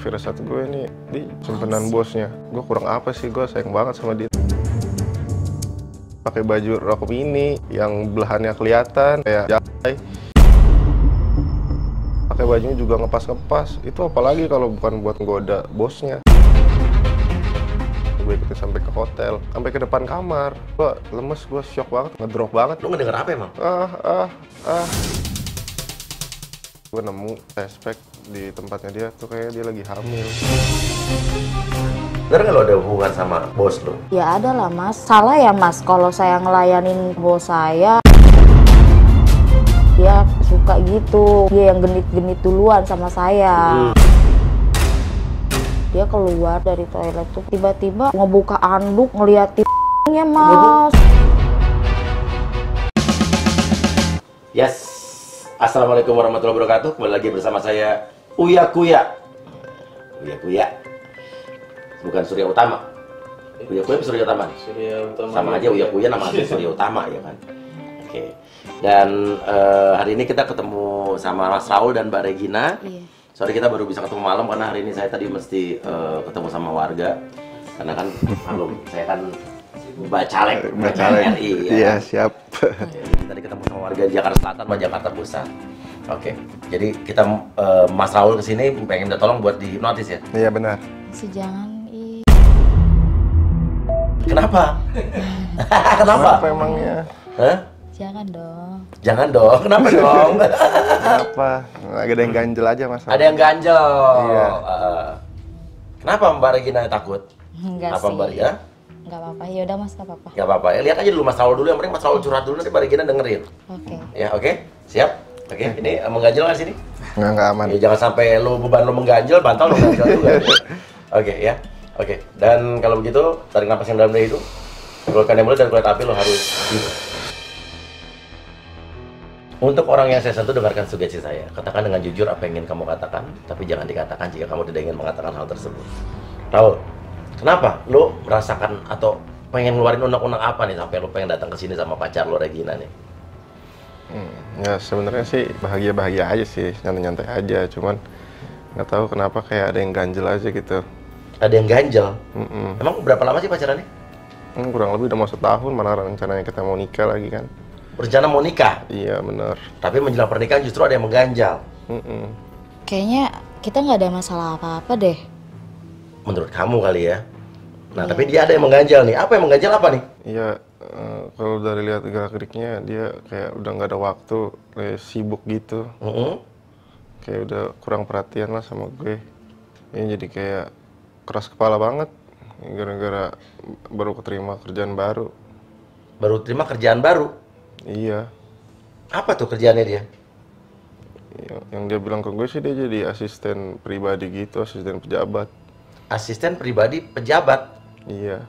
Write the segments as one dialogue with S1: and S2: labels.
S1: firasat gue ini di simpenan bosnya. Gue kurang apa sih, gue sayang banget sama dia. Pakai baju rok mini yang belahannya kelihatan kayak jai. Pakai bajunya juga ngepas-ngepas. Itu apalagi kalau bukan buat nggoda bosnya. Gue ikutin sampai ke hotel, sampai ke depan kamar. Gue lemes, gue shock banget, ngedrop banget.
S2: Lu ngedenger apa emang?
S1: Gue nemu suspek di tempatnya dia tuh, kayak dia lagi hamil.
S2: Bener nggak lo ada hubungan sama bos lo?
S3: Ya ada lah mas, salah ya mas kalau saya ngelayanin bos saya. Dia suka gitu, dia yang genit-genit duluan sama saya. Dia keluar dari toilet tuh tiba-tiba ngebuka anduk ngeliatin nya mas.
S2: Yes, assalamualaikum warahmatullahi wabarakatuh. Kembali lagi bersama saya Uya Kuya. Uya Kuya, bukan Surya Utama. Uya Kuya Surya Utama.
S1: Surya Utama.
S2: Sama aja Uya Kuya nama asli Surya Utama ya kan. Oke. Dan hari ini kita ketemu sama Mas Raul dan Mbak Regina.
S3: Iya.
S2: Sorry kita baru bisa ketemu malam karena hari ini saya tadi mesti ketemu sama warga. Karena kan maklum saya kan Bacalek RI ya.
S1: Iya, siap.
S2: Tadi ketemu sama warga Jakarta Selatan sama Jakarta Pusat. Oke. Jadi kita Mas Raul kesini pengen minta tolong buat dihipnotis ya.
S1: Iya benar.
S3: Jangan
S2: Kenapa? Kenapa?
S1: Kenapa emangnya?
S2: Hah?
S3: jangan dong.
S2: Jangan dong. Kenapa dong?
S1: Kenapa? Ada yang ganjel aja mas.
S2: Ada yang ganjel.
S1: Iya.
S2: Kenapa Mbak Regina takut?
S3: Enggak
S2: Apa
S3: sih.
S2: Mbak Regina?
S3: Enggak apa-apa. Ya udah mas, enggak apa-apa.
S2: Gak apa-apa ya. Lihat aja dulu Mas Raul dulu. Yang penting Mas Raul curhat dulu nanti Mbak Regina dengerin.
S3: Oke.
S2: Ya oke? Siap? Oke. Ini mengganjel nggak sini?
S1: Nggak aman.
S2: Ya, jangan sampai lu beban lu mengganjel, bantal lu mengganjel juga. Oke ya. Oke. Dan kalau begitu tarik napas yang dalam dari hidung. Keluarkan yang mulut dan keluar api lo harus hidup. Untuk orang yang saya sentuh, dengarkan sugesti saya. Katakan dengan jujur apa yang ingin kamu katakan, tapi jangan dikatakan jika kamu tidak ingin mengatakan hal tersebut. Raul, kenapa lo merasakan atau pengen ngeluarin unek-unek apa nih sampai lo pengen datang ke sini sama pacar lo Regina nih?
S1: Ya sebenarnya sih bahagia-bahagia aja sih, nyantai-nyantai aja. Cuman nggak tahu kenapa kayak ada yang ganjel aja gitu.
S2: Ada yang ganjel? Emang berapa lama sih pacarannya?
S1: Kurang lebih udah mau setahun, mana rencananya kita mau nikah lagi kan.
S2: Berencana mau nikah?
S1: Iya bener.
S2: Tapi menjelang pernikahan justru ada yang mengganjal.
S3: Kayaknya kita nggak ada masalah apa-apa deh.
S2: Menurut kamu kali ya? Nah, tapi dia ada yang mengganjal nih. Apa yang mengganjal apa nih?
S1: Iya, kalau dari lihat gerak-geriknya dia kayak udah nggak ada waktu, kayak sibuk gitu. Kayak udah kurang perhatian lah sama gue. Ini jadi kayak keras kepala banget gara-gara baru keterima kerjaan baru.
S2: Baru terima kerjaan baru?
S1: Iya.
S2: Apa tuh kerjaannya dia?
S1: Yang dia bilang ke gue sih dia jadi asisten pribadi gitu, asisten pejabat.
S2: Asisten pribadi pejabat?
S1: Iya.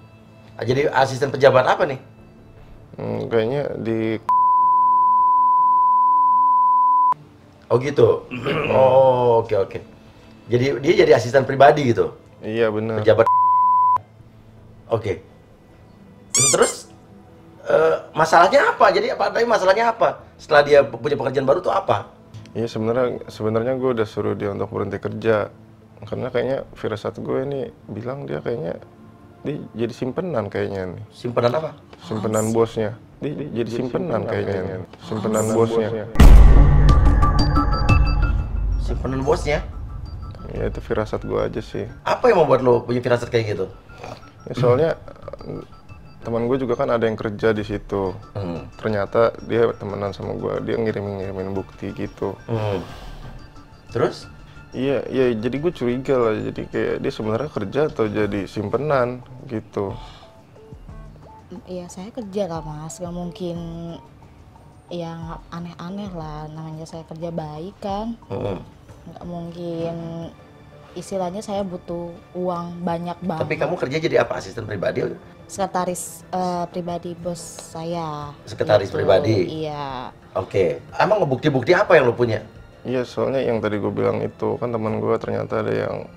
S2: Jadi asisten pejabat apa nih?
S1: Kayaknya di...
S2: Oh gitu? Oh oke. Jadi dia jadi asisten pribadi gitu?
S1: Iya bener.
S2: Pejabat. Oke. Terus masalahnya apa? Jadi apa tadi masalahnya apa? Setelah dia punya pekerjaan baru tuh apa?
S1: Iya sebenarnya gue udah suruh dia untuk berhenti kerja. Karena kayaknya firasat gue ini bilang dia kayaknya dia jadi simpenan kayaknya nih.
S2: Simpenan apa?
S1: Simpenan bosnya. Dia jadi simpenan kayaknya nih. Simpenan bosnya.
S2: Simpenan bosnya?
S1: Ya itu firasat gue aja sih.
S2: Apa yang membuat lo punya firasat kayak gitu?
S1: Ya, soalnya teman gue juga kan ada yang kerja di situ. Ternyata dia temenan sama gue. Dia ngirimin bukti gitu.
S2: Terus?
S1: Iya, jadi gue curiga lah. Jadi kayak dia sebenarnya kerja atau jadi simpenan gitu.
S3: Iya saya kerja lah mas, nggak mungkin yang aneh-aneh lah. Namanya saya kerja baik kan. Nggak mungkin, istilahnya saya butuh uang banyak banget.
S2: Tapi kamu kerja jadi apa? Asisten pribadi?
S3: Sekretaris pribadi bos saya.
S2: Sekretaris
S3: Gitu.
S2: pribadi?
S3: Iya.
S2: Oke. Emang bukti-bukti apa yang lo punya?
S1: Iya, soalnya yang tadi gue bilang itu kan teman gue ternyata ada yang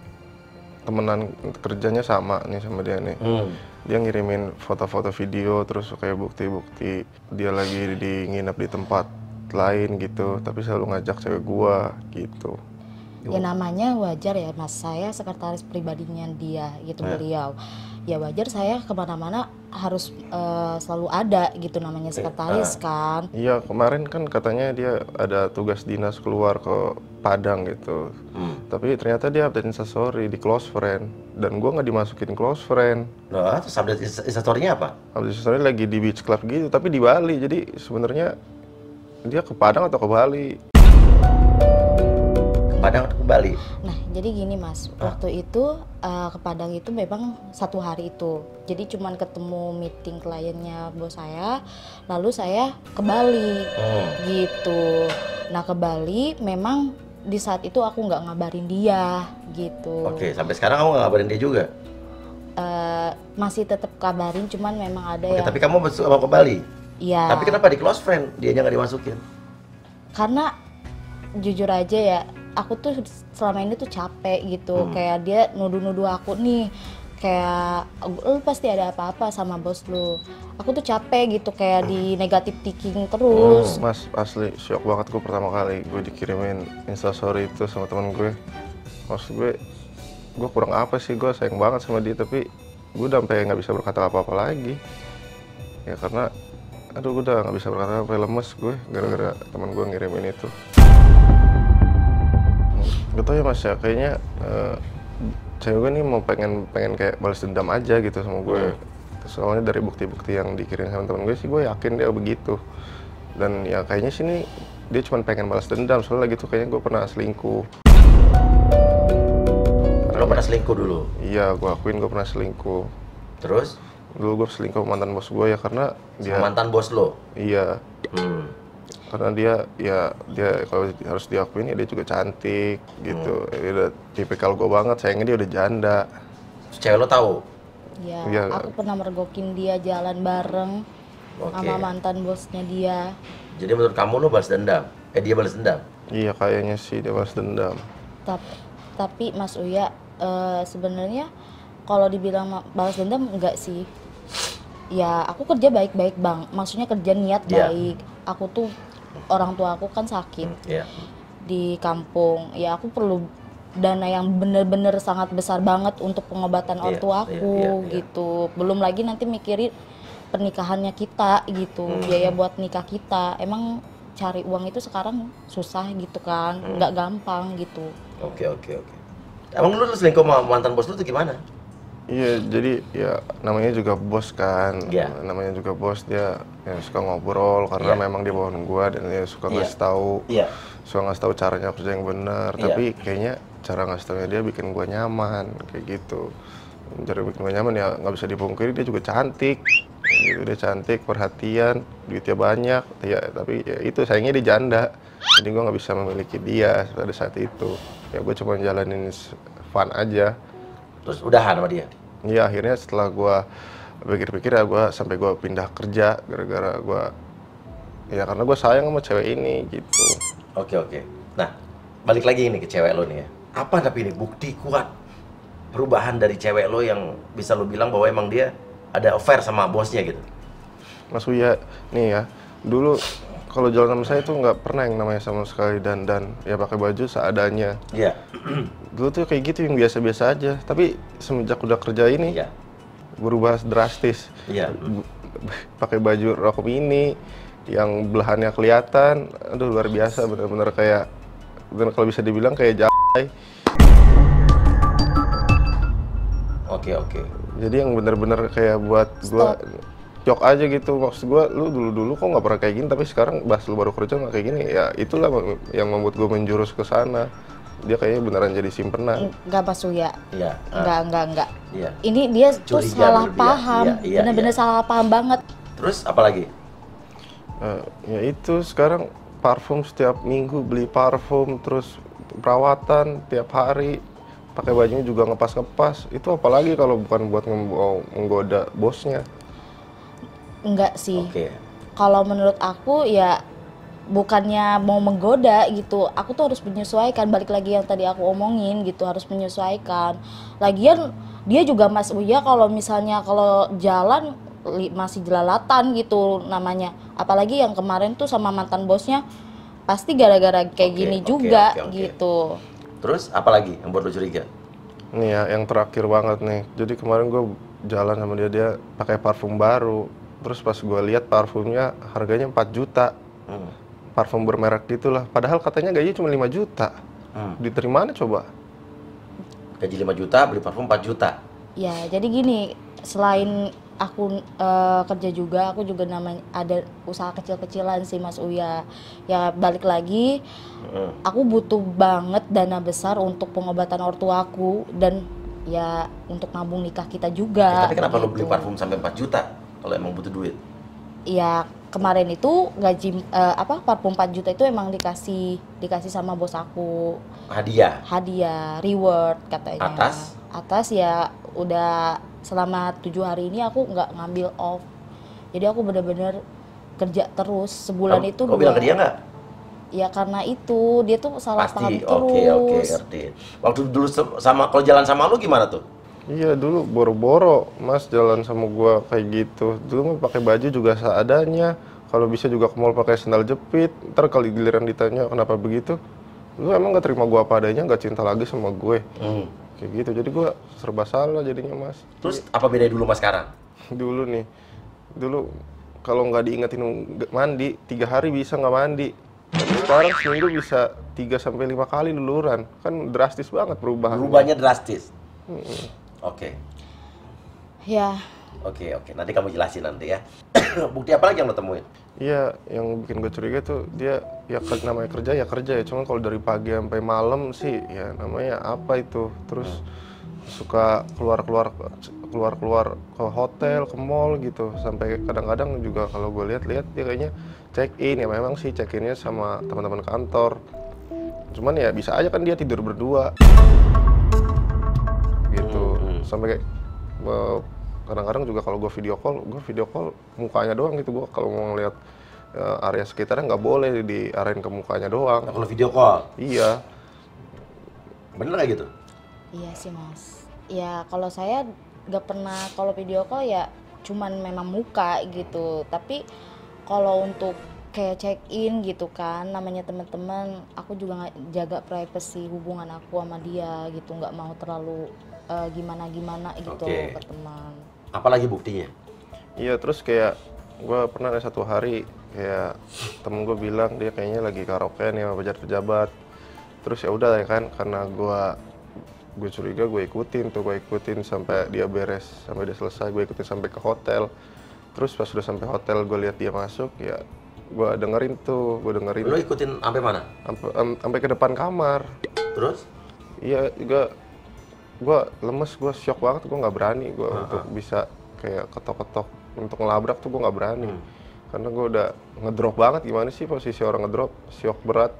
S1: temenan kerjanya sama nih sama dia nih. Dia ngirimin foto-foto video terus kayak bukti-bukti dia lagi nginep di tempat lain gitu, tapi selalu ngajak cewek gue gitu.
S3: Ya namanya wajar ya Mas, saya sekretaris pribadinya dia gitu beliau. Ya wajar saya kemana-mana harus selalu ada gitu, namanya sekretaris kan.
S1: Iya, kemarin kan katanya dia ada tugas dinas keluar ke Padang gitu. Tapi ternyata dia update instastory di close friend. Dan gue nggak dimasukin close friend.
S2: Nah, terus update instastory-nya apa?
S1: Update instastory lagi di beach club gitu, tapi di Bali. Jadi sebenarnya dia ke Padang atau ke Bali?
S2: Padang atau ke Bali?
S3: Nah jadi gini Mas, waktu itu ke Padang itu memang 1 hari itu. Jadi cuman ketemu meeting kliennya bos saya, lalu saya ke Bali gitu. Nah ke Bali memang di saat itu aku nggak ngabarin dia gitu.
S2: Oke, sampai sekarang kamu nggak ngabarin dia juga?
S3: Masih tetap kabarin, cuman memang ada
S2: Oke,
S3: yang
S2: tapi kamu mau ke Bali?
S3: ya.
S2: Tapi kenapa di close friend dianya nggak dimasukin?
S3: Karena jujur aja ya, aku tuh selama ini tuh capek gitu. Kayak dia nuduh-nuduh aku nih, kayak lu pasti ada apa-apa sama bos lu. Aku tuh capek gitu, kayak di negatif thinking terus.
S1: Mas, asli shock banget gue pertama kali gue dikirimin instastory itu sama temen gue. Maksud gue kurang apa sih, gue sayang banget sama dia, tapi gue udah sampai nggak bisa berkata apa-apa lagi. Ya karena, aduh gue udah nggak bisa berkata apa, lemes gue gara-gara temen gue ngirimin itu. Gak tau ya Mas ya, kayaknya cewek gue nih mau pengen kayak balas dendam aja gitu sama gue. Soalnya dari bukti-bukti yang dikirim sama temen gue sih, gue yakin dia begitu. Dan ya kayaknya sih nih dia cuma pengen balas dendam, soalnya gitu kayaknya gue pernah selingkuh.
S2: Lo pernah selingkuh dulu?
S1: Iya, gue akuin gue pernah selingkuh.
S2: Terus?
S1: Dulu gue selingkuh sama mantan bos gue ya karena dia...
S2: Sama mantan bos lo?
S1: Iya. Karena dia kalau harus diakuin ya dia juga cantik gitu. Dia udah tipikal gue banget, sayangnya dia udah janda.
S2: Terus cewek lo tahu?
S3: Ya,
S1: Iya.
S3: aku pernah mergokin dia jalan bareng sama mantan bosnya dia.
S2: Jadi menurut kamu lo balas dendam? Dia balas dendam?
S1: Iya, kayaknya sih dia balas dendam.
S3: Tapi Mas Uya, sebenarnya kalau dibilang balas dendam enggak sih. Ya aku kerja baik-baik Bang, maksudnya kerja niat baik. Aku tuh, orang tua aku kan sakit di kampung. Ya aku perlu dana yang bener-bener sangat besar banget untuk pengobatan orang tua aku gitu. Belum lagi nanti mikirin pernikahannya kita gitu, biaya buat nikah kita. Emang cari uang itu sekarang susah gitu kan, nggak gampang gitu.
S2: Oke. Emang lu selingkuh sama mantan bos lu tuh gimana?
S1: Iya, jadi ya namanya juga bos kan.
S2: Iya.
S1: Namanya juga bos, dia ya, suka ngobrol karena memang dia bawahan gua dan dia suka ngasih tahu. Suka ngasih tahu caranya kerja yang benar, tapi kayaknya cara ngasih taunya dia bikin gua nyaman kayak gitu. Cara bikin gua nyaman ya nggak bisa dipungkiri, dia juga cantik. Gitu, dia cantik, perhatian, duitnya banyak. Ya, tapi ya itu sayangnya dia janda. Jadi gua nggak bisa memiliki dia pada saat itu. Ya gua cuma jalanin fun aja.
S2: Terus udahan sama dia?
S1: Iya, akhirnya setelah gue pikir-pikir ya gue sampai gue pindah kerja gara-gara gue, ya karena gue sayang sama cewek ini gitu.
S2: Oke. Nah, balik lagi ini ke cewek lo nih ya. Apa tapi ini bukti kuat perubahan dari cewek lo yang bisa lo bilang bahwa emang dia ada affair sama bosnya gitu?
S1: Mas Uya, nih ya, dulu kalau jalan sama saya tuh nggak pernah yang namanya sama sekali dan ya pakai baju seadanya.
S2: Iya.
S1: Dulu tuh kayak gitu yang biasa-biasa aja, tapi semenjak udah kerja ini berubah drastis.
S2: Iya.
S1: Pakai baju rok mini yang belahannya kelihatan, aduh luar biasa, bener-bener kayak, bener kalau bisa dibilang kayak jay.
S2: Oke.
S1: Jadi yang bener-bener kayak buat gua jok aja gitu. Maksud gua, lu dulu kok nggak pernah kayak gini, tapi sekarang bahas lu baru kerja nggak kayak gini. Ya itulah yang membuat gua menjurus ke sana. Dia kayaknya beneran jadi simpenan.
S3: Enggak Mas Uya.
S2: Iya.
S3: Enggak.
S2: Iya.
S3: Ini dia tuh
S2: Curiga
S3: salah
S2: berlebihan.
S3: paham,
S2: Iya,
S3: bener-bener salah paham banget.
S2: Terus apa lagi?
S1: Ya itu sekarang parfum setiap minggu beli parfum, terus perawatan tiap hari, pakai bajunya juga ngepas-ngepas. Itu apalagi kalau bukan buat menggoda bosnya.
S3: Enggak sih.
S2: Oke.
S3: Kalau menurut aku ya bukannya mau menggoda gitu, aku tuh harus menyesuaikan, balik lagi yang tadi aku omongin gitu, harus menyesuaikan. Lagian dia juga Mas Uya kalau misalnya kalau jalan masih jelalatan gitu namanya, apalagi yang kemarin tuh sama mantan bosnya, pasti gara-gara kayak gini juga gitu.
S2: Terus apa lagi yang buat lo curiga?
S1: Nih ya, yang terakhir banget nih. Jadi kemarin gue jalan sama dia pakai parfum baru. Terus pas gue lihat parfumnya harganya 4 juta. Parfum bermerek gitulah. Padahal katanya gajinya cuma 5 juta. Diterima mana coba?
S2: Gaji 5 juta, beli parfum 4 juta.
S3: Ya, jadi gini, selain aku kerja juga, aku juga namanya ada usaha kecil-kecilan sih Mas Uya. Ya balik lagi, aku butuh banget dana besar untuk pengobatan ortuaku dan ya untuk nabung nikah kita juga.
S2: Tapi kenapa lo beli
S3: gitu.
S2: parfum sampai 4 juta kalau emang butuh duit?
S3: Ya kemarin itu gaji parfum 4 juta itu emang dikasih sama bos aku.
S2: Hadiah.
S3: Reward katanya.
S2: Atas
S3: Ya udah selama 7 hari ini aku nggak ngambil off. Jadi aku bener-bener kerja terus sebulan itu
S2: Kau bilang ke dia nggak?
S3: Ya karena itu dia tuh salah paham
S2: Pasti.
S3: terus.
S2: Oke, ngerti. Waktu dulu sama kalau jalan sama lu gimana tuh?
S1: Iya dulu boro-boro Mas jalan sama gua kayak gitu. Dulu mah pakai baju juga seadanya. Kalau bisa juga ke mall pakai sandal jepit. Ntar kali giliran ditanya kenapa begitu, lu emang gak terima gua apa adanya, gak cinta lagi sama gue. Kayak gitu. Jadi gua serba salah jadinya Mas.
S2: Terus apa beda dulu sama sekarang?
S1: Dulu kalau nggak diingetin mandi 3 hari bisa nggak mandi. Tapi sekarang seminggu bisa 3-5 kali luluran. Kan drastis banget perubahan.
S2: Berubahnya drastis. Oke.
S3: Ya
S2: Oke. Nanti kamu jelasin nanti ya. Bukti apa lagi yang lo temuin?
S1: Iya, yang bikin gue curiga tuh dia ya namanya kerja ya kerja ya. Cuman kalau dari pagi sampai malam sih ya namanya apa itu. Terus suka keluar ke hotel, ke mall gitu. Sampai kadang-kadang juga kalau gue lihat dia kayaknya check in ya, memang sih check innya sama teman-teman kantor. Cuman ya bisa aja kan dia tidur berdua gitu. Sampai kayak kadang-kadang juga kalau gue video call mukanya doang gitu. Gue kalau mau ngeliat area sekitarnya nggak boleh diarahin ke mukanya doang.
S2: Nah, kalau video call?
S1: Iya.
S2: Bener nggak gitu?
S3: iya sih Mas. Ya kalau saya nggak pernah kalau video call ya cuman memang muka gitu. Tapi kalau untuk kayak check in gitu kan namanya teman-teman, aku juga nggak jaga privasi hubungan aku sama dia gitu, nggak mau terlalu gimana gitu
S2: Oke.
S3: ke teman.
S2: Apalagi buktinya?
S1: Iya, terus kayak gue pernah ada satu hari kayak temen gue bilang dia kayaknya lagi karaokean ya sama pejabat-pejabat. Terus ya udah ya kan, karena gue curiga, gue ikutin sampai dia beres, sampai dia selesai, gue ikutin sampai ke hotel. Terus pas sudah sampai hotel gue lihat dia masuk, ya gue dengerin.
S2: Lo ikutin sampai mana?
S1: Sampai ke depan kamar.
S2: Terus?
S1: Iya, gue lemes, gue shock banget, gue nggak berani gue untuk bisa kayak ketok-ketok untuk ngelabrak tuh gue nggak berani. Karena gue udah ngedrop banget, gimana sih posisi orang ngedrop, shock berat.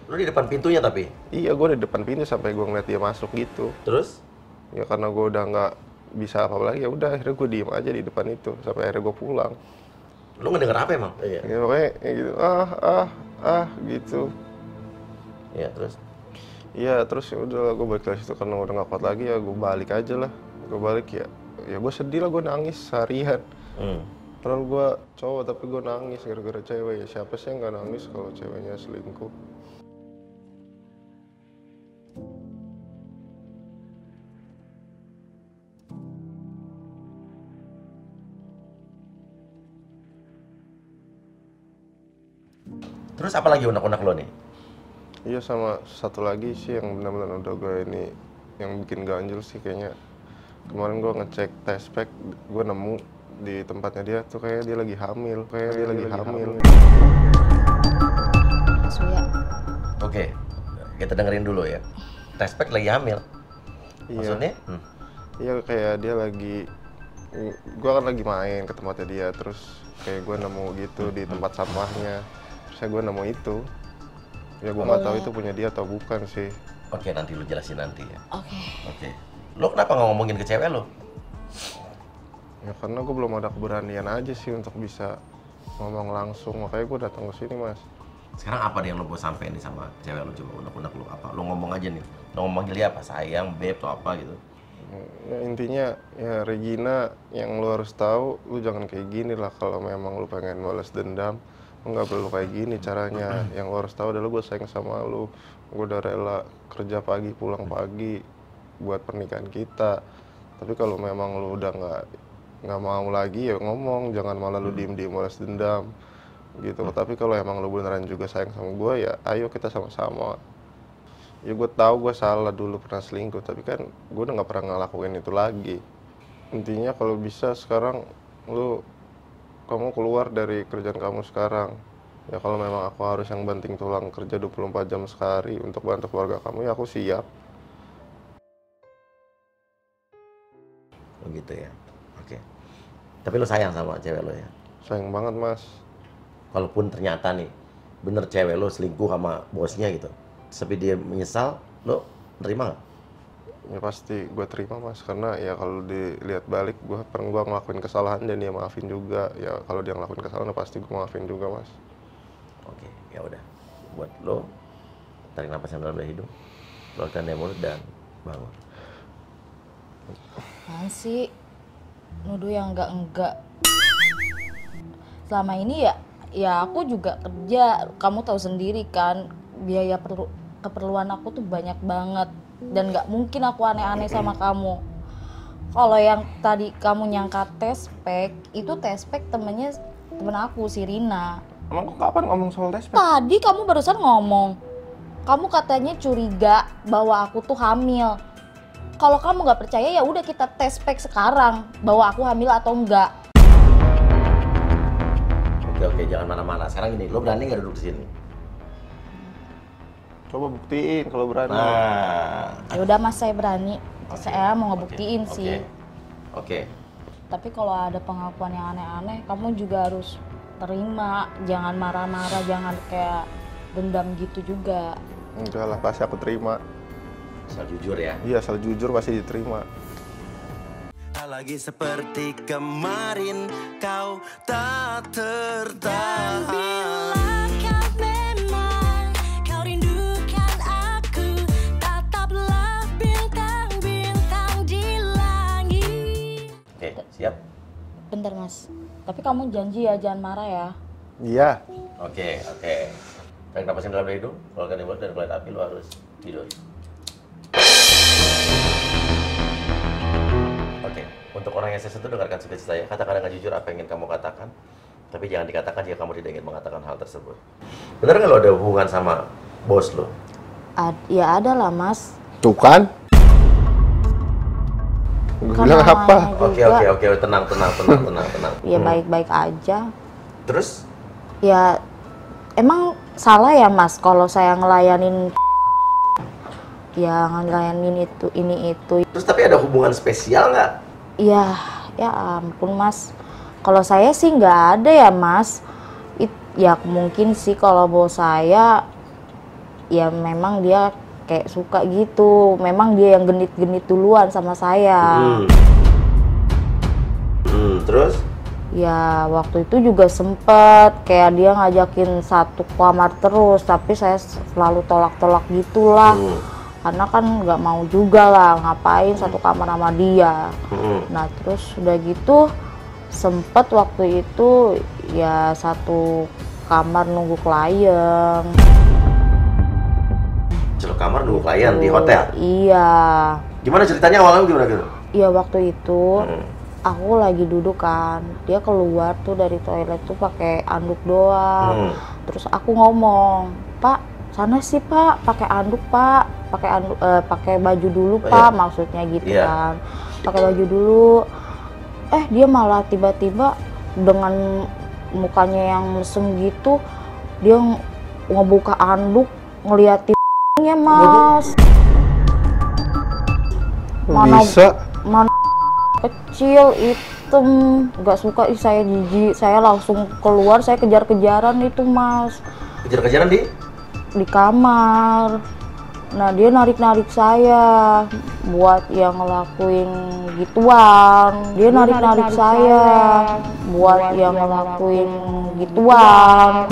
S2: Lo di depan pintunya tapi?
S1: Iya, gue di depan pintu sampai gue ngeliat dia masuk gitu.
S2: Terus?
S1: Ya karena gue udah nggak bisa apa-apa lagi, ya udah akhirnya gue diem aja di depan itu sampai akhirnya gue pulang.
S2: Lo ngedenger apa emang? Iya.
S1: Ya pokoknya kayak gitu, gitu.
S2: Iya, terus?
S1: Iya, terus ya udah gue balik dari situ karena udah nggak kuat lagi, ya gue balik aja lah. Gue balik ya gue sedih lah, gue nangis seharian. Padahal gue cowok tapi gue nangis gara-gara cewek. Ya siapa sih yang nggak nangis kalau ceweknya selingkuh?
S2: Terus apa lagi unek-unek lo nih?
S1: Iya, sama satu lagi sih yang benar-benar udah gue ini yang bikin ganjel sih kayaknya. Kemarin gue ngecek test pack, gue nemu di tempatnya dia tuh kayak dia lagi hamil.
S3: Suya.
S2: Oke, kita dengerin dulu ya. Tespek lagi hamil.
S1: Iya.
S2: Maksudnya?
S1: Iya, kayak dia lagi, gue kan lagi main ke tempatnya dia, terus kayak gue nemu gitu di tempat sampahnya. Terus gue nemu itu. Ya gue nggak tahu itu punya dia atau bukan sih.
S2: Oke, nanti lu jelasin nanti ya.
S3: Oke.
S2: Lo kenapa nggak ngomongin ke cewek lo?
S1: Ya karena gue belum ada keberanian aja sih untuk bisa ngomong langsung, makanya gue datang ke sini Mas.
S2: Sekarang apa nih yang lo mau sampein nih sama cewek lo? Coba unek-unek lo apa? Lo ngomong aja nih. Lo ngomong dia apa? Sayang, babe, atau apa gitu?
S1: Ya intinya ya Regina, yang lo harus tahu, lo jangan kayak gini lah kalau memang lo pengen balas dendam. Lo nggak perlu kayak gini caranya. Yang lo harus tahu adalah gue sayang sama lo. gue udah rela kerja pagi pulang pagi buat pernikahan kita. Tapi kalau memang lu udah nggak mau lagi ya ngomong, jangan malah lu diem-diem balas dendam gitu. Tapi kalau emang lu beneran juga sayang sama gue ya ayo kita sama-sama. Ya gue tahu gue salah dulu pernah selingkuh, tapi kan gue udah nggak pernah ngelakuin itu lagi. Intinya kalau bisa sekarang kamu keluar dari kerjaan kamu sekarang. Ya kalau memang aku harus yang banting tulang kerja 24 jam sehari untuk bantu keluarga kamu, ya aku siap.
S2: Begitu ya. Oke. Tapi lo sayang sama cewek lo ya?
S1: Sayang banget, Mas.
S2: Kalaupun ternyata nih bener cewek lo selingkuh sama bosnya gitu, tapi dia menyesal, lo nerima nggak?
S1: Ya pasti gue terima, Mas, karena ya kalau dilihat balik gue ngelakuin kesalahan dan dia maafin juga. Ya kalau dia ngelakuin kesalahan pasti gue maafin juga, Mas.
S2: Oke, ya udah. Buat lo, tarik napas yang dalam dari hidung, keluarkan dari mulut dan bangun.
S3: Apaan sih? Nuduh yang enggak. Selama ini ya aku juga kerja. Kamu tahu sendiri kan, biaya keperluan aku tuh banyak banget. Dan nggak mungkin aku aneh-aneh sama kamu. Kalau yang tadi kamu nyangka tespek, itu tespek temen aku, si Rina.
S1: Emang kok kapan ngomong soal tespek?
S3: Tadi kamu barusan ngomong. Kamu katanya curiga bahwa aku tuh hamil. Kalau kamu nggak percaya ya udah kita tespek sekarang bahwa aku hamil atau enggak.
S2: Oke, jangan mana-mana. Sekarang gini, lo berani nggak duduk di sini?
S1: Coba buktiin kalau berani.
S2: Nah,
S3: Ya udah Mas, saya berani.
S2: Oke.
S3: Saya mau ngebuktiin
S2: Oke.
S3: sih.
S2: Oke.
S3: Tapi kalau ada pengakuan yang aneh-aneh, kamu juga harus terima. Jangan marah-marah, jangan kayak dendam gitu juga.
S1: Enggak lah, pasti aku terima.
S2: Asal jujur ya.
S1: Iya, asal jujur pasti diterima.
S4: Tak lagi seperti kemarin, kau tak tertahan.
S5: Bila kau memang kau rindukan aku, tataplah bintang-bintang di langit.
S2: Oke, siap?
S3: Bentar Mas, tapi kamu janji ya jangan marah ya.
S1: Iya.
S2: Oke. Tarik napas yang dalam dari hidung, keluarkan dari mulut dan keluar api, lo harus tidur. Oke, untuk orang yang saya sentuh, dengarkan sukacita saya. Katakan dengan jujur apa yang ingin kamu katakan, tapi jangan dikatakan jika kamu tidak ingin mengatakan hal tersebut. Benar nggak lo ada hubungan sama bos lo?
S3: Ya ada lah Mas.
S1: Tuh kan? Gue
S3: Kan
S1: bilang apa?
S3: namanya
S2: Oke,
S3: juga.
S2: tenang.
S3: Ya baik-baik aja.
S2: Terus?
S3: Ya emang salah ya Mas kalau saya ngelayanin ini itu.
S2: Terus tapi ada hubungan spesial nggak?
S3: Ya ampun Mas. Kalau saya sih nggak ada ya Mas. Ya mungkin sih kalau bos saya ya memang dia kayak suka gitu. Memang dia yang genit-genit duluan sama saya.
S2: Terus?
S3: Ya waktu itu juga sempet kayak dia ngajakin satu kamar terus, tapi saya selalu tolak-tolak gitulah. Karena kan nggak mau juga lah ngapain satu kamar sama dia. Nah terus udah gitu sempet waktu itu ya satu kamar nunggu klien.
S2: Satu kamar nunggu klien di hotel?
S3: Iya.
S2: Gimana ceritanya awalnya gimana gitu?
S3: Iya waktu itu aku lagi duduk kan, dia keluar tuh dari toilet tuh pakai anduk doang. Terus aku ngomong, Pak, sana sih Pak, pakai anduk Pak, pakai baju dulu Pak, maksudnya gitu kan, pakai baju dulu. Dia malah tiba-tiba dengan mukanya yang mesem gitu, dia ngebuka anduk, ngeliatin Mas. Mana kecil, hitam, nggak suka saya jijik, saya langsung keluar, saya kejar-kejaran itu Mas.
S2: Kejar-kejaran
S3: Di kamar. Nah dia narik-narik saya buat yang ngelakuin gituan. Dia narik-narik saya buat yang ngelakuin gituan.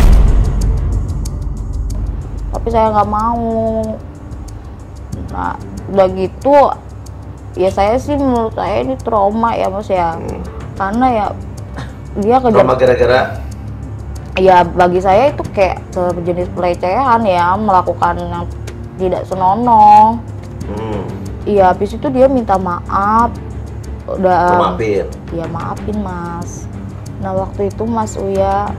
S3: Tapi saya nggak mau. Nah udah gitu ya saya sih menurut saya ini trauma ya Mas ya. Karena ya dia
S2: trauma gara-gara?
S3: Ya bagi saya itu kayak sejenis pelecehan ya, melakukan yang tidak senonoh.
S2: Hmm.
S3: Iya, habis itu dia minta maaf.
S2: Lo
S3: Udah,
S2: maafin.
S3: ya maafin Mas. Nah waktu itu Mas Uya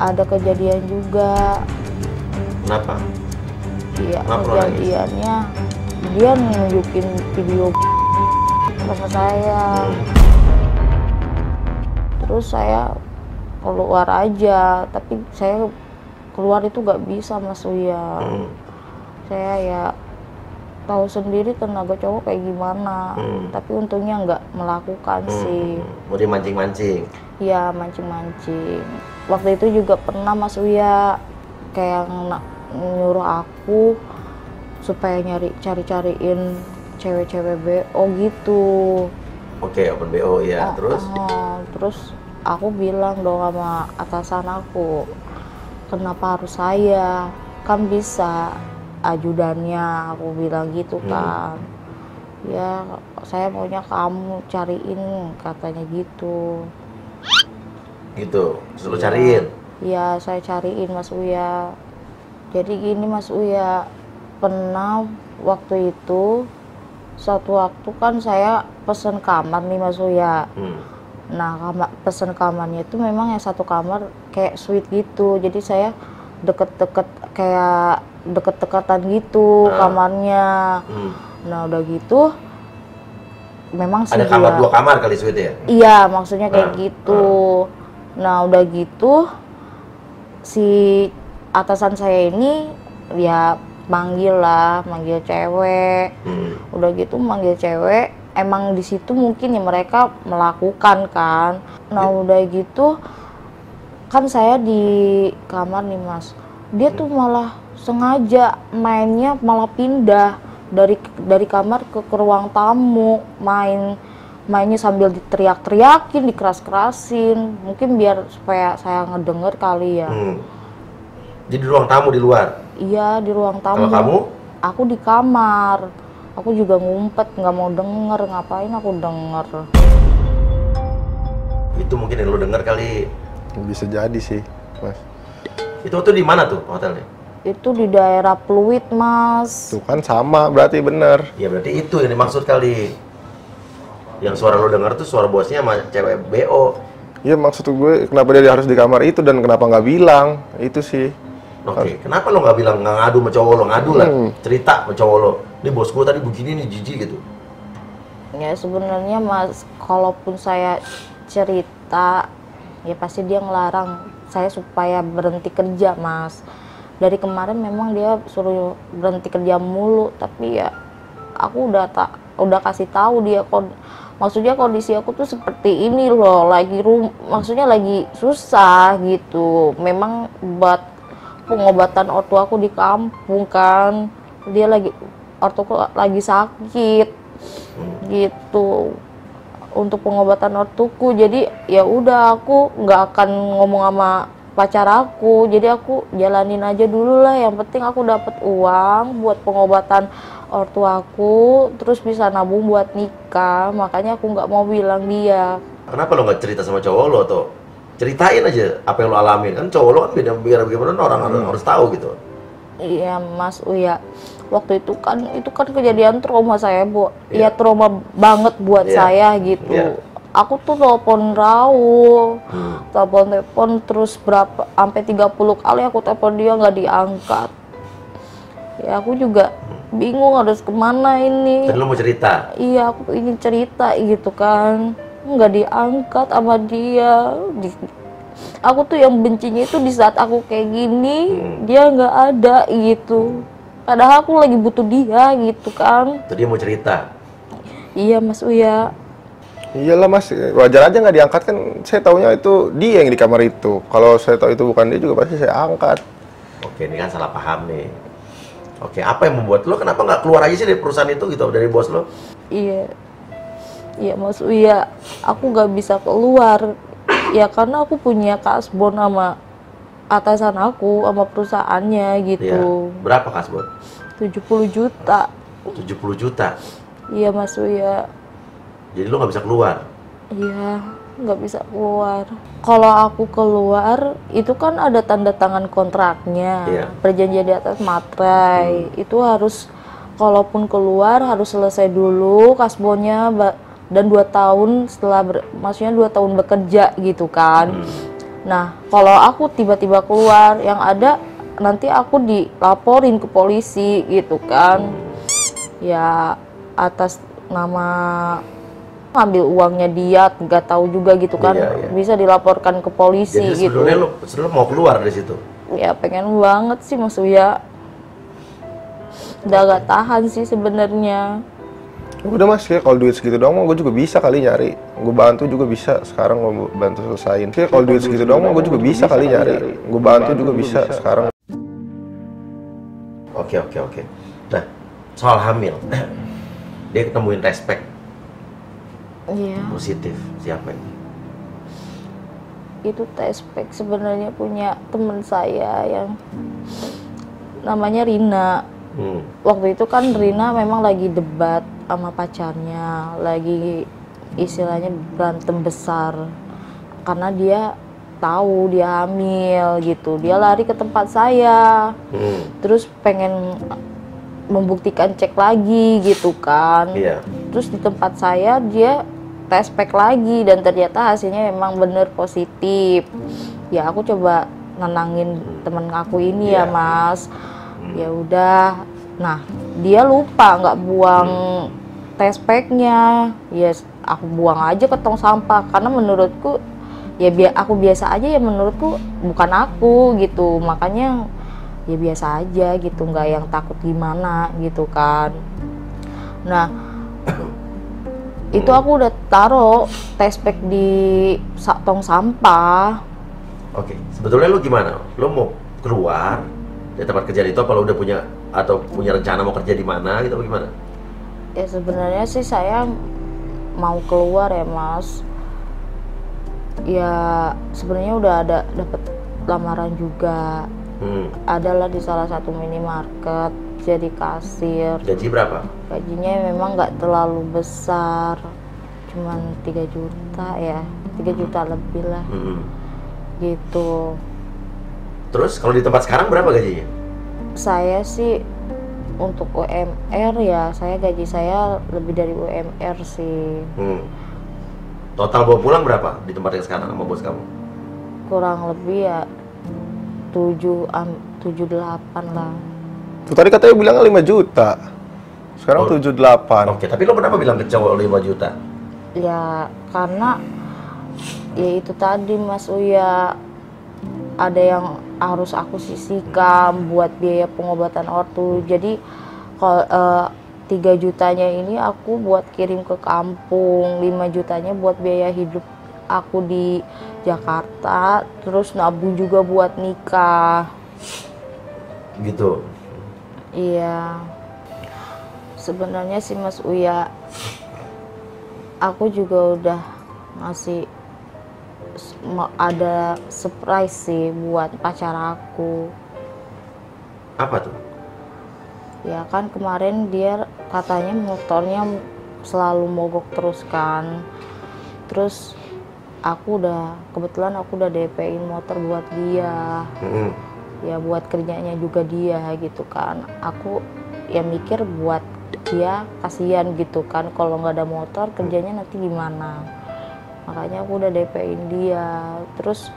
S3: ada kejadian juga.
S2: Kenapa?
S3: Iya,
S2: Kenapa lo nangis?
S3: kejadiannya dia nunjukin video sama saya. Terus saya keluar aja, tapi saya keluar itu nggak bisa Mas Uya. Saya ya tahu sendiri tenaga cowok kayak gimana, tapi untungnya nggak melakukan sih.
S2: Mau dia mancing-mancing.
S3: Iya, mancing-mancing. Waktu itu juga pernah Mas Uya kayak nyuruh aku supaya cari-cariin cewek-cewek BO gitu.
S2: Oke, open BO ya. Terus?
S3: Terus aku bilang dong sama atasan aku, kenapa harus saya? Kan bisa ajudannya, aku bilang gitu kan. Ya, saya maunya kamu cariin, katanya gitu.
S2: Gitu. Terus lo cariin.
S3: Iya, saya cariin Mas Uya. Jadi gini Mas Uya, pernah waktu itu suatu waktu kan saya pesen kamar nih Mas Uya. Nah, pesen kamarnya itu memang yang satu kamar kayak suite gitu. Jadi saya deket-deket kayak deket-deketan gitu kamarnya. Nah, udah gitu memang sih
S2: Ada kamar, 2 kamar kali suite ya?
S3: Iya, maksudnya kayak gitu. Nah, udah gitu si atasan saya ini ya manggil cewek. Udah gitu manggil cewek, emang di situ mungkin ya mereka melakukan kan. Nah, udah gitu kan saya di kamar nih Mas. Dia tuh malah sengaja mainnya malah pindah dari kamar ke ruang tamu, mainnya sambil diteriak-teriakin, dikeras-kerasin, mungkin biar supaya saya ngedenger kali ya.
S2: Jadi di ruang tamu di luar?
S3: Iya, di ruang tamu.
S2: Kalau kamu?
S3: Aku di kamar, aku juga ngumpet, nggak mau denger, ngapain aku denger.
S2: Itu mungkin yang lo denger kali.
S1: Bisa jadi sih, Mas.
S2: Itu tuh di mana tuh hotelnya?
S3: Itu di daerah Pluit, Mas.
S1: Tuh kan sama, berarti bener.
S2: Ya berarti itu yang dimaksud kali. Yang suara lo denger tuh suara bosnya sama cewek BO.
S1: Iya, maksud gue kenapa dia harus di kamar itu dan kenapa nggak bilang, itu sih.
S2: Oke, kenapa lo nggak bilang, nggak ngadu sama cowok lo? Ngadu lah, cerita sama cowok lo. Ini bos gue tadi begini nih, jijik gitu.
S3: Ya sebenarnya Mas, kalaupun saya cerita, ya pasti dia ngelarang saya supaya berhenti kerja Mas. Dari kemarin memang dia suruh berhenti kerja mulu, tapi ya aku udah kasih tahu dia maksudnya kondisi aku tuh seperti ini loh, maksudnya lagi susah gitu. Memang buat pengobatan ortu aku di kampung kan, dia ortuku lagi sakit gitu, untuk pengobatan ortuku. Jadi ya udah, aku nggak akan ngomong sama pacar aku, jadi aku jalanin aja dulu lah, yang penting aku dapat uang buat pengobatan ortu aku, terus bisa nabung buat nikah. Makanya aku nggak mau bilang dia.
S2: Kenapa lo nggak cerita sama cowok lo tuh? Ceritain aja apa yang lo alamin, kan cowok lo kan biar bagaimana orang harus tahu gitu.
S3: Iya Mas Uya, waktu itu kan kejadian trauma saya, Bu. Iya, trauma banget buat saya gitu. Aku tuh telepon Raul, telepon terus sampai 30 kali aku telepon dia nggak diangkat. Ya aku juga bingung harus kemana ini.
S2: Dan lo mau cerita?
S3: Iya, aku ingin cerita gitu kan, nggak diangkat sama dia. Aku tuh yang bencinya itu di saat aku kayak gini, dia nggak ada gitu. Padahal aku lagi butuh dia gitu kan.
S2: Tuh dia mau cerita?
S3: Iya Mas Uya.
S1: Iyalah Mas, wajar aja nggak diangkat kan. Saya taunya itu dia yang di kamar itu. Kalau saya tahu itu bukan dia juga pasti saya angkat.
S2: Oke, ini kan salah paham nih. Oke, apa yang membuat lo kenapa nggak keluar aja sih dari perusahaan itu gitu, dari bos lo?
S3: Iya Mas Uya, aku nggak bisa keluar. Ya karena aku punya kasbon sama atasan aku, sama perusahaannya gitu.
S2: Iya. Berapa kasbon?
S3: 70 juta.
S2: 70 juta?
S3: Iya Mas Uya.
S2: Jadi lo nggak bisa keluar?
S3: Iya. nggak bisa keluar. Kalau aku keluar itu kan ada tanda tangan kontraknya,
S2: Iya.
S3: perjanjian di atas materai. Itu harus, kalaupun keluar harus selesai dulu kasbonnya dan 2 tahun setelah maksudnya 2 tahun bekerja gitu kan. Nah kalau aku tiba-tiba keluar, yang ada nanti aku dilaporin ke polisi gitu kan. Ya atas nama ngambil uangnya dia, nggak tahu juga gitu kan.
S2: Iya, iya.
S3: Bisa dilaporkan ke polisi
S2: Jadi
S3: gitu.
S2: sebelumnya lu mau keluar dari situ?
S3: Ya pengen banget sih Mas Uya. Udah gak tahan sih sebenarnya.
S1: Udah Mas, ya kalau duit segitu doang gue juga bisa kali nyari. Gue bantu juga bisa, sekarang gue bantu selesain. Ya kalau duit segitu doang gue juga bisa kali nyari. Gue bantu juga bisa, sekarang.
S2: Oke. Nah, soal hamil, dia ketemuin respect
S3: Iya.
S2: positif siapa ini?
S3: Itu tespek sebenarnya punya temen saya yang namanya Rina. Waktu itu kan Rina memang lagi debat sama pacarnya, lagi istilahnya berantem besar karena dia tahu dia hamil gitu. Dia lari ke tempat saya, terus pengen membuktikan cek lagi gitu kan.
S2: Iya.
S3: Terus di tempat saya dia tes pack lagi dan ternyata hasilnya memang bener positif. Ya aku coba nenangin temen aku ini ya Mas. Ya udah. Nah dia lupa nggak buang tes packnya. Ya aku buang aja ke tong sampah karena menurutku ya aku biasa aja ya, menurutku bukan aku gitu. Makanya ya biasa aja gitu, nggak yang takut gimana gitu kan. Nah itu aku udah taruh test pack di tong sampah.
S2: Oke, sebetulnya lu gimana? Lu mau keluar dari tempat kerja itu apa lu udah punya rencana mau kerja di mana gitu apa gimana?
S3: Ya sebenarnya sih saya mau keluar ya Mas. Ya sebenarnya udah ada dapat lamaran juga. Adalah di salah satu minimarket jadi kasir.
S2: Gaji berapa?
S3: Gajinya memang nggak terlalu besar, cuman 3 juta ya, 3 juta lebih lah gitu.
S2: Terus kalau di tempat sekarang berapa gajinya?
S3: Saya sih untuk UMR ya, gaji saya lebih dari UMR sih.
S2: Total bawa pulang berapa di tempat yang sekarang sama bos kamu?
S3: Kurang lebih ya 7-8 lah.
S1: Tuh tadi katanya bilang 5 juta. Sekarang 7,8.
S2: Oke, tapi lo kenapa bilang ke cowok 5 juta?
S3: Ya karena ya itu tadi Mas Uya, ada yang harus aku sisihkan buat biaya pengobatan ortu. Jadi kalau 3 jutanya ini aku buat kirim ke kampung, 5 jutanya buat biaya hidup aku di Jakarta, terus nabung juga buat nikah.
S2: Gitu.
S3: Iya. Sebenarnya sih Mas Uya, aku juga udah ngasih ada surprise sih buat pacar aku.
S2: Apa tuh?
S3: Ya kan kemarin dia katanya motornya selalu mogok terus kan. Terus kebetulan aku udah DP-in motor buat dia. Ya buat kerjanya juga dia gitu kan. Aku ya mikir buat dia kasihan gitu kan, kalau nggak ada motor kerjanya nanti gimana. Makanya aku udah DP-in dia. Terus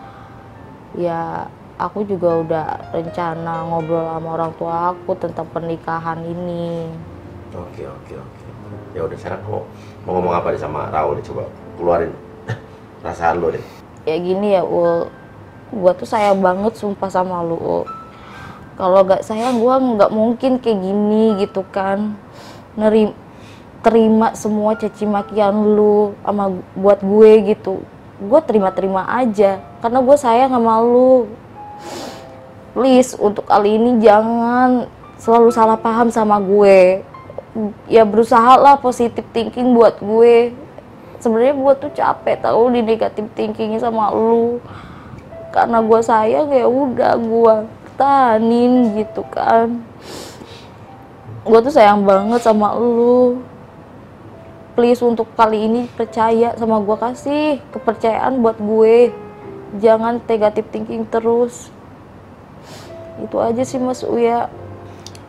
S3: ya aku juga udah rencana ngobrol sama orang tua aku tentang pernikahan ini.
S2: Oke. Ya udah, sekarang mau ngomong apa nih sama Raul nih, coba keluarin perasaan lo deh.
S3: Ya gini ya Ul, gua tuh sayang banget sumpah sama lu Ul. Kalau gak sayang gua nggak mungkin kayak gini gitu kan, terima semua caci makian lu sama buat gue gitu. Gue terima aja karena gue sayang sama lu. Please untuk kali ini jangan selalu salah paham sama gue. Ya berusaha lah positive thinking buat gue. Sebenarnya gue tuh capek tau di negative thinking sama lu. Karena gue sayang ya udah gue tahanin gitu kan. Gue tuh sayang banget sama lu. please untuk kali ini percaya sama gue, kasih kepercayaan buat gue, jangan negatif thinking terus. Itu aja sih Mas Uya.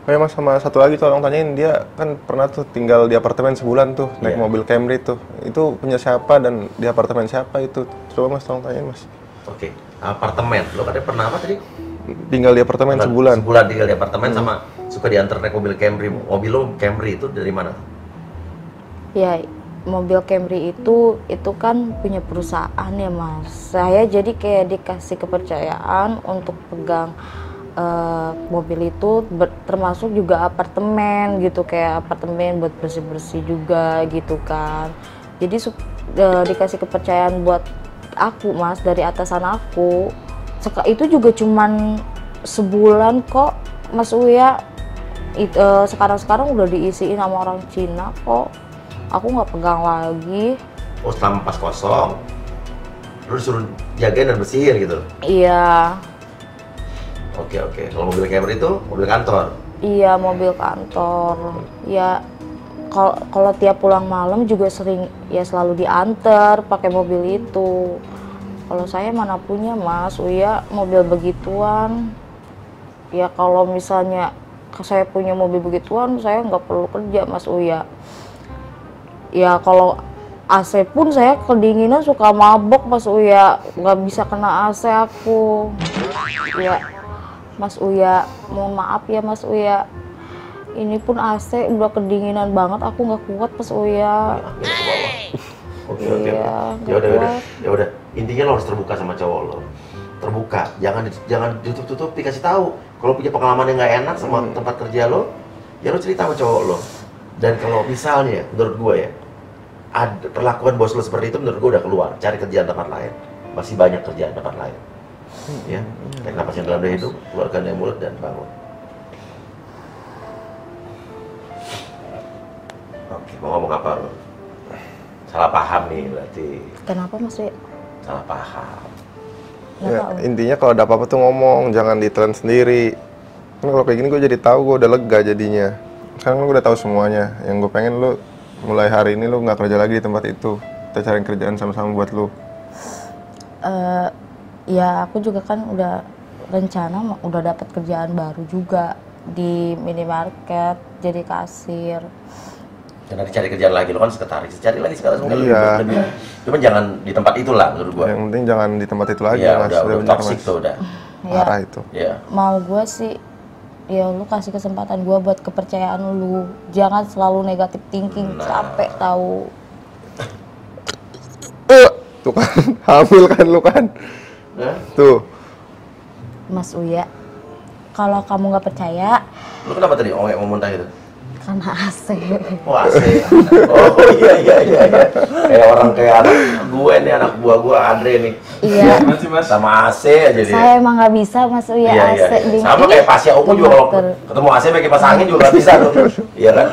S1: Oh ya Mas, sama satu lagi tolong tanyain, dia kan pernah tuh tinggal di apartemen sebulan tuh, naik mobil Camry tuh. Itu punya siapa dan di apartemen siapa itu? Coba Mas tolong tanyain Mas.
S2: Oke, apartemen. Lo katanya pernah apa tadi?
S1: Tinggal di apartemen sebulan.
S2: Sebulan tinggal di apartemen sama suka diantar naik mobil Camry. Mobil lo Camry itu dari mana?
S3: Ya, mobil Camry itu kan punya perusahaan ya Mas. Saya jadi kayak dikasih kepercayaan untuk pegang mobil itu, termasuk juga apartemen gitu, kayak apartemen buat bersih-bersih juga gitu kan. Jadi dikasih kepercayaan buat aku Mas dari atasan aku. Itu juga cuman sebulan kok Mas Uya. Sekarang udah diisiin sama orang Cina kok. Aku nggak pegang lagi.
S2: Oh, selama pas kosong, lu disuruh jagain dan bersihin gitu?
S3: Iya.
S2: Oke. Kalau mobil Camry itu mobil kantor?
S3: Iya, mobil kantor. Ya, kalau tiap pulang malam juga sering ya selalu diantar pakai mobil itu. Kalau saya mana punya Mas Uya mobil begituan. Ya kalau misalnya saya punya mobil begituan, saya nggak perlu kerja Mas Uya. Ya kalau AC pun saya kedinginan suka mabok Mas Uya, nggak bisa kena AC aku. Ya Mas Uya, mohon maaf ya Mas Uya. Ini pun AC udah kedinginan banget, aku nggak kuat Mas Uya.
S2: Oke.
S3: Iya,
S2: Ya udah. Intinya lo harus terbuka sama cowok lo. Terbuka, jangan ditutup, dikasih tahu. Kalau punya pengalaman yang nggak enak sama tempat kerja lo, ya lo cerita sama cowok lo. Dan kalau misalnya, menurut gue ya, ada perlakuan bos lo seperti itu, menurut gue udah keluar, cari kerjaan tempat lain. Masih banyak kerjaan tempat lain. Ya, tarik napas yang dalam dari hidung, keluarkan dari mulut dan bangun. Oke, mau ngomong apa lo? Salah paham nih berarti.
S3: Kenapa Mas Uya?
S2: Salah paham.
S1: Ya, intinya kalau ada apa-apa tuh ngomong, jangan ditelan sendiri. Kan kalau kayak gini gue jadi tahu, gue udah lega jadinya. Sekarang lu udah tahu semuanya. Yang gue pengen lu mulai hari ini lu nggak kerja lagi di tempat itu. Kita cari kerjaan sama-sama buat lu.
S3: Ya aku juga kan udah rencana udah dapat kerjaan baru juga di minimarket jadi kasir.
S2: Jangan dicari kerjaan lagi, lo kan sekretaris, cari lagi sekarang
S1: Iya.
S2: lebih. Cuman jangan di tempat itulah menurut gua.
S1: Yang penting jangan di tempat itu lagi,
S2: Iya,
S1: Mas.
S2: udah
S1: benar,
S2: toxic
S1: Mas.
S2: tuh udah.
S1: Parah itu.
S2: Iya.
S3: Mau gue sih ya lu kasih kesempatan gue buat kepercayaan lu, jangan selalu negatif thinking. Capek tahu.
S1: Tuh kan, hamil kan lu kan. Tuh.
S3: Mas Uya, kalau kamu nggak percaya
S2: Lu kenapa tadi mau muntah gitu?
S3: karena AC.
S2: Oh AC. Oh iya. Kayak orang kayak anak gue nih, anak buah gue Andre nih.
S3: Iya.
S2: Sama AC aja dia.
S3: Saya emang nggak bisa Mas Uya
S2: Iya.
S3: AC. dingin.
S2: Sama kayak Pasya Ungu juga kalau ketemu AC pakai kipas angin juga nggak bisa tuh. Iya kan?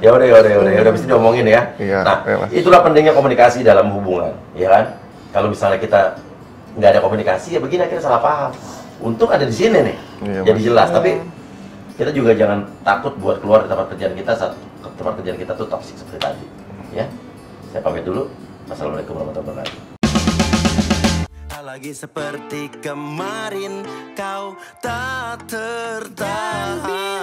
S2: Ya udah mesti diomongin ya.
S1: Iya,
S2: Nah,
S1: iya, Mas.
S2: itulah pentingnya komunikasi dalam hubungan, ya kan? Kalau misalnya kita nggak ada komunikasi ya begini akhirnya salah paham. Untung ada di sini nih.
S1: Iya,
S2: Jadi
S1: Mas.
S2: jelas, tapi kita juga jangan takut buat keluar dari tempat kerjaan kita saat tempat kerjaan kita tuh toksik seperti tadi. Ya. Saya pamit dulu. Wassalamualaikum warahmatullahi wabarakatuh.
S4: Lagi seperti kemarin kau tak tertahan.